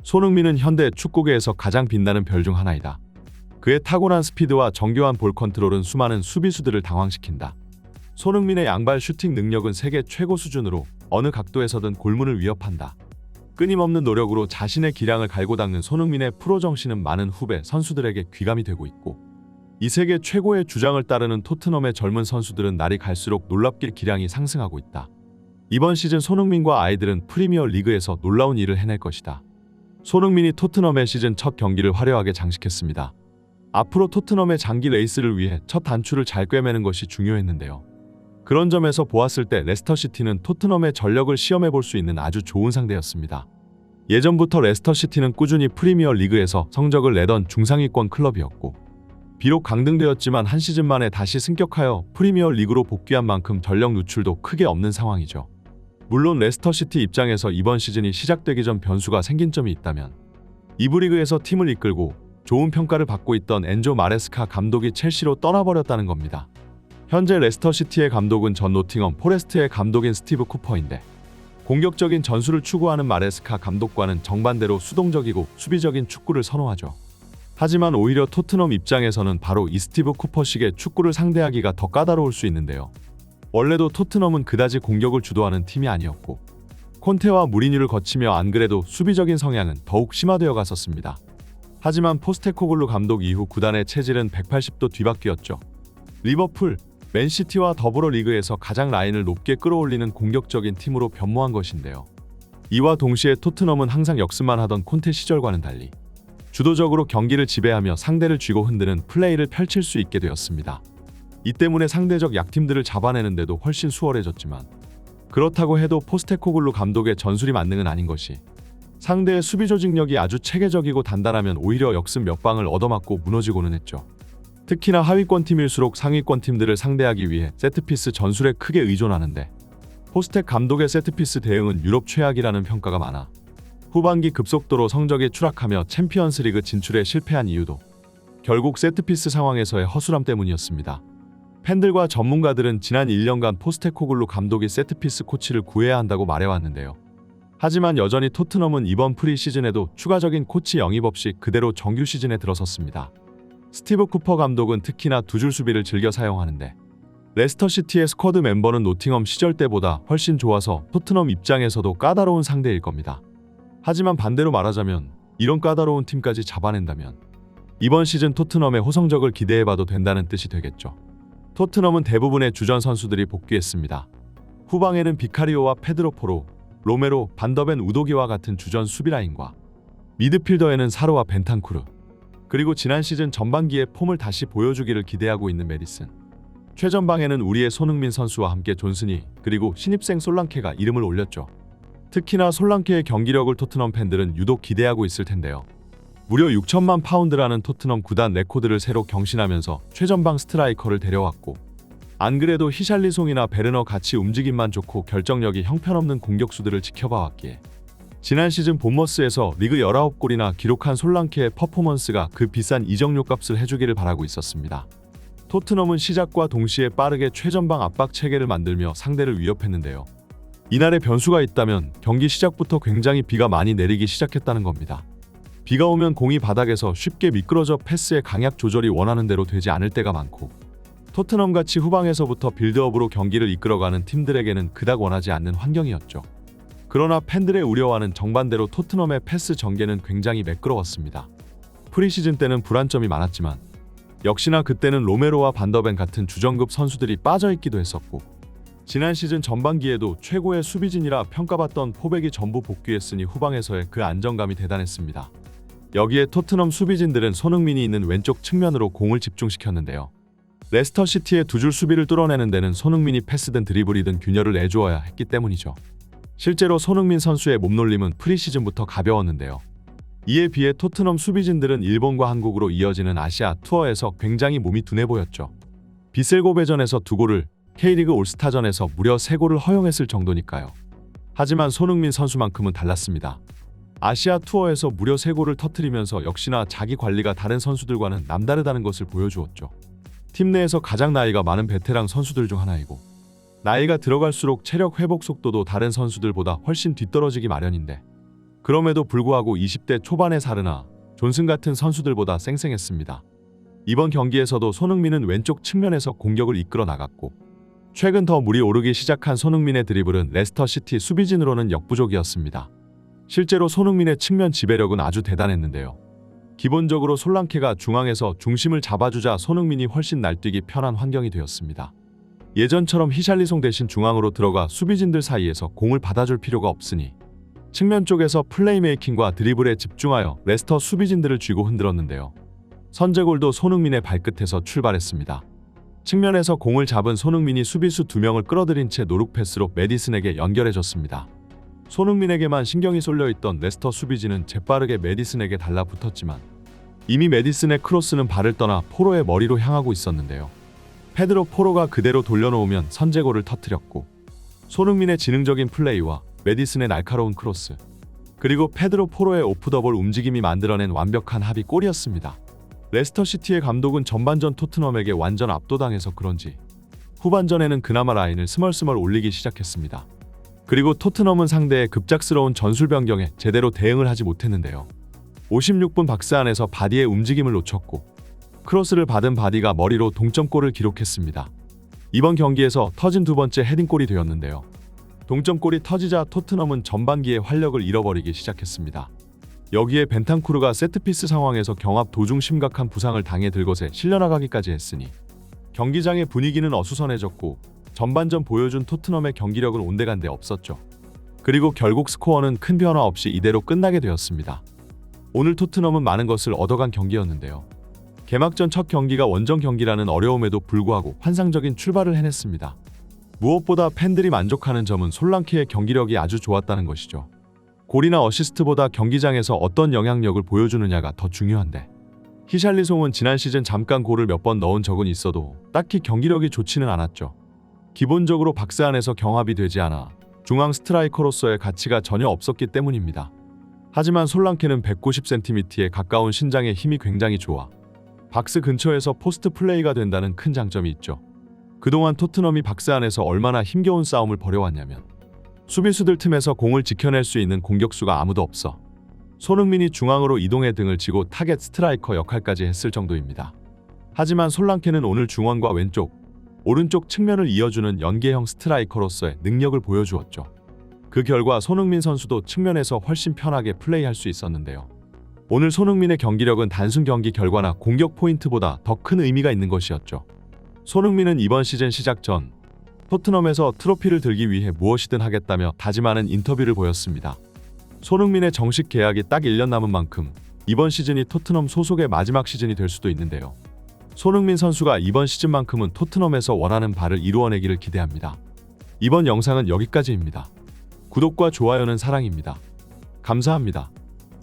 손흥민은 현대 축구계에서 가장 빛나는 별 중 하나이다. 그의 타고난 스피드와 정교한 볼 컨트롤은 수많은 수비수들을 당황시킨다. 손흥민의 양발 슈팅 능력은 세계 최고 수준으로 어느 각도에서든 골문을 위협한다. 끊임없는 노력으로 자신의 기량을 갈고 닦는 손흥민의 프로 정신은 많은 후배 선수들에게 귀감이 되고 있고, 이 세계 최고의 주장을 따르는 토트넘의 젊은 선수들은 날이 갈수록 놀랍게 기량이 상승하고 있다. 이번 시즌 손흥민과 아이들은 프리미어 리그에서 놀라운 일을 해낼 것이다. 손흥민이 토트넘의 시즌 첫 경기를 화려하게 장식했습니다. 앞으로 토트넘의 장기 레이스를 위해 첫 단추를 잘 꿰매는 것이 중요했는데요. 그런 점에서 보았을 때 레스터시티는 토트넘의 전력을 시험해 볼 수 있는 아주 좋은 상대였습니다. 예전부터 레스터시티는 꾸준히 프리미어 리그에서 성적을 내던 중상위권 클럽이었고, 비록 강등되었지만 한 시즌 만에 다시 승격하여 프리미어 리그로 복귀한 만큼 전력 누출도 크게 없는 상황이죠. 물론 레스터시티 입장에서 이번 시즌이 시작되기 전 변수가 생긴 점이 있다면, 2부 리그에서 팀을 이끌고 좋은 평가를 받고 있던 엔조 마레스카 감독이 첼시로 떠나버렸다는 겁니다. 현재 레스터시티의 감독은 전 노팅엄 포레스트의 감독인 스티브 쿠퍼인데, 공격적인 전술을 추구하는 마레스카 감독과는 정반대로 수동적이고 수비적인 축구를 선호하죠. 하지만 오히려 토트넘 입장에서는 바로 이 스티브 쿠퍼식의 축구를 상대하기가 더 까다로울 수 있는데요. 원래도 토트넘은 그다지 공격을 주도하는 팀이 아니었고, 콘테와 무리뉴를 거치며 안 그래도 수비적인 성향은 더욱 심화되어 갔었습니다. 하지만 포스테코글루 감독 이후 구단의 체질은 180도 뒤바뀌었죠. 리버풀, 맨시티와 더불어 리그에서 가장 라인을 높게 끌어올리는 공격적인 팀으로 변모한 것인데요. 이와 동시에 토트넘은 항상 역습만 하던 콘테 시절과는 달리 주도적으로 경기를 지배하며 상대를 쥐고 흔드는 플레이를 펼칠 수 있게 되었습니다. 이 때문에 상대적 약팀들을 잡아내는데도 훨씬 수월해졌지만, 그렇다고 해도 포스테코글루 감독의 전술이 만능은 아닌 것이, 상대의 수비 조직력이 아주 체계적이고 단단하면 오히려 역습 몇 방을 얻어맞고 무너지고는 했죠. 특히나 하위권 팀일수록 상위권 팀들을 상대하기 위해 세트피스 전술에 크게 의존하는데, 포스텍 감독의 세트피스 대응은 유럽 최악이라는 평가가 많아 후반기 급속도로 성적이 추락하며 챔피언스리그 진출에 실패한 이유도 결국 세트피스 상황에서의 허술함 때문이었습니다. 팬들과 전문가들은 지난 1년간 포스테코글루 감독이 세트피스 코치를 구해야 한다고 말해왔는데요. 하지만 여전히 토트넘은 이번 프리시즌에도 추가적인 코치 영입 없이 그대로 정규 시즌에 들어섰습니다. 스티브 쿠퍼 감독은 특히나 두 줄 수비를 즐겨 사용하는데, 레스터시티의 스쿼드 멤버는 노팅엄 시절 때보다 훨씬 좋아서 토트넘 입장에서도 까다로운 상대일 겁니다. 하지만 반대로 말하자면 이런 까다로운 팀까지 잡아낸다면 이번 시즌 토트넘의 호성적을 기대해봐도 된다는 뜻이 되겠죠. 토트넘은 대부분의 주전 선수들이 복귀했습니다. 후방에는 비카리오와 페드로 포로, 로메로, 반더벤 우도기와 같은 주전 수비라인과 미드필더에는 사로와 벤탄쿠르, 그리고 지난 시즌 전반기에 폼을 다시 보여주기를 기대하고 있는 메디슨, 최전방에는 우리의 손흥민 선수와 함께 존스니, 그리고 신입생 솔랑케가 이름을 올렸죠. 특히나 솔랑케의 경기력을 토트넘 팬들은 유독 기대하고 있을 텐데요. 무려 6천만 파운드라는 토트넘 구단 레코드를 새로 경신하면서 최전방 스트라이커를 데려왔고, 안 그래도 히샬리송이나 베르너 같이 움직임만 좋고 결정력이 형편없는 공격수들을 지켜봐왔기에 지난 시즌 본머스에서 리그 19골이나 기록한 솔랑케의 퍼포먼스가 그 비싼 이적료 값을 해주기를 바라고 있었습니다. 토트넘은 시작과 동시에 빠르게 최전방 압박 체계를 만들며 상대를 위협했는데요. 이날의 변수가 있다면 경기 시작부터 굉장히 비가 많이 내리기 시작했다는 겁니다. 비가 오면 공이 바닥에서 쉽게 미끄러져 패스의 강약 조절이 원하는 대로 되지 않을 때가 많고, 토트넘같이 후방에서부터 빌드업으로 경기를 이끌어가는 팀들에게는 그닥 원하지 않는 환경이었죠. 그러나 팬들의 우려와는 정반대로 토트넘의 패스 전개는 굉장히 매끄러웠습니다. 프리시즌 때는 불안점이 많았지만 역시나 그때는 로메로와 반더벤 같은 주전급 선수들이 빠져있기도 했었고, 지난 시즌 전반기에도 최고의 수비진이라 평가받던 포백이 전부 복귀했으니 후방에서의 그 안정감이 대단했습니다. 여기에 토트넘 수비진들은 손흥민이 있는 왼쪽 측면으로 공을 집중시켰는데요. 레스터시티의 두 줄 수비를 뚫어내는 데는 손흥민이 패스든 드리블이든 균열을 내주어야 했기 때문이죠. 실제로 손흥민 선수의 몸놀림은 프리시즌부터 가벼웠는데요. 이에 비해 토트넘 수비진들은 일본과 한국으로 이어지는 아시아 투어에서 굉장히 몸이 둔해 보였죠. 비셀고베전에서 2골을, K리그 올스타전에서 무려 3골을 허용했을 정도니까요. 하지만 손흥민 선수만큼은 달랐습니다. 아시아 투어에서 무려 3골을 터뜨리면서 역시나 자기 관리가 다른 선수들과는 남다르다는 것을 보여주었죠. 팀 내에서 가장 나이가 많은 베테랑 선수들 중 하나이고, 나이가 들어갈수록 체력 회복 속도도 다른 선수들보다 훨씬 뒤떨어지기 마련인데, 그럼에도 불구하고 20대 초반의 사르나, 존슨 같은 선수들보다 쌩쌩했습니다. 이번 경기에서도 손흥민은 왼쪽 측면에서 공격을 이끌어 나갔고 최근 더 물이 오르기 시작한 손흥민의 드리블은 레스터시티 수비진으로는 역부족이었습니다. 실제로 손흥민의 측면 지배력은 아주 대단했는데요. 기본적으로 솔랑케가 중앙에서 중심을 잡아주자 손흥민이 훨씬 날뛰기 편한 환경이 되었습니다. 예전처럼 히샬리송 대신 중앙으로 들어가 수비진들 사이에서 공을 받아줄 필요가 없으니 측면 쪽에서 플레이메이킹과 드리블에 집중하여 레스터 수비진들을 쥐고 흔들었는데요. 선제골도 손흥민의 발끝에서 출발했습니다. 측면에서 공을 잡은 손흥민이 수비수 2명을 끌어들인 채 노룩 패스로 메디슨에게 연결해줬습니다. 손흥민에게만 신경이 쏠려있던 레스터 수비진은 재빠르게 메디슨에게 달라붙었지만 이미 메디슨의 크로스는 발을 떠나 포로의 머리로 향하고 있었는데요. 페드로 포로가 그대로 돌려놓으면 선제골을 터뜨렸고 손흥민의 지능적인 플레이와 메디슨의 날카로운 크로스 그리고 페드로 포로의 오프더볼 움직임이 만들어낸 완벽한 합이 골이었습니다. 레스터시티의 감독은 전반전 토트넘에게 완전 압도당해서 그런지 후반전에는 그나마 라인을 스멀스멀 올리기 시작했습니다. 그리고 토트넘은 상대의 급작스러운 전술 변경에 제대로 대응을 하지 못했는데요. 56분 박스 안에서 바디의 움직임을 놓쳤고 크로스를 받은 바디가 머리로 동점골을 기록했습니다. 이번 경기에서 터진 두 번째 헤딩골이 되었는데요. 동점골이 터지자 토트넘은 전반기에 활력을 잃어버리기 시작했습니다. 여기에 벤탄쿠르가 세트피스 상황에서 경합 도중 심각한 부상을 당해 들것에 실려나가기까지 했으니 경기장의 분위기는 어수선해졌고 전반전 보여준 토트넘의 경기력은 온데간데 없었죠. 그리고 결국 스코어는 큰 변화 없이 이대로 끝나게 되었습니다. 오늘 토트넘은 많은 것을 얻어간 경기였는데요. 개막전 첫 경기가 원정 경기라는 어려움에도 불구하고 환상적인 출발을 해냈습니다. 무엇보다 팬들이 만족하는 점은 솔랑케의 경기력이 아주 좋았다는 것이죠. 골이나 어시스트보다 경기장에서 어떤 영향력을 보여주느냐가 더 중요한데 히샬리송은 지난 시즌 잠깐 골을 몇 번 넣은 적은 있어도 딱히 경기력이 좋지는 않았죠. 기본적으로 박스 안에서 경합이 되지 않아 중앙 스트라이커로서의 가치가 전혀 없었기 때문입니다. 하지만 솔랑케는 190cm에 가까운 신장에 힘이 굉장히 좋아 박스 근처에서 포스트 플레이가 된다는 큰 장점이 있죠. 그동안 토트넘이 박스 안에서 얼마나 힘겨운 싸움을 벌여왔냐면 수비수들 틈에서 공을 지켜낼 수 있는 공격수가 아무도 없어 손흥민이 중앙으로 이동해 등을 치고 타겟 스트라이커 역할까지 했을 정도입니다. 하지만 솔랑케는 오늘 중원과 왼쪽, 오른쪽 측면을 이어주는 연계형 스트라이커로서의 능력을 보여주었죠. 그 결과 손흥민 선수도 측면에서 훨씬 편하게 플레이할 수 있었는데요. 오늘 손흥민의 경기력은 단순 경기 결과나 공격 포인트보다 더 큰 의미가 있는 것이었죠. 손흥민은 이번 시즌 시작 전 토트넘에서 트로피를 들기 위해 무엇이든 하겠다며 다짐하는 인터뷰를 보였습니다. 손흥민의 정식 계약이 딱 1년 남은 만큼 이번 시즌이 토트넘 소속의 마지막 시즌이 될 수도 있는데요. 손흥민 선수가 이번 시즌만큼은 토트넘에서 원하는 바를 이루어내기를 기대합니다. 이번 영상은 여기까지입니다. 구독과 좋아요는 사랑입니다. 감사합니다.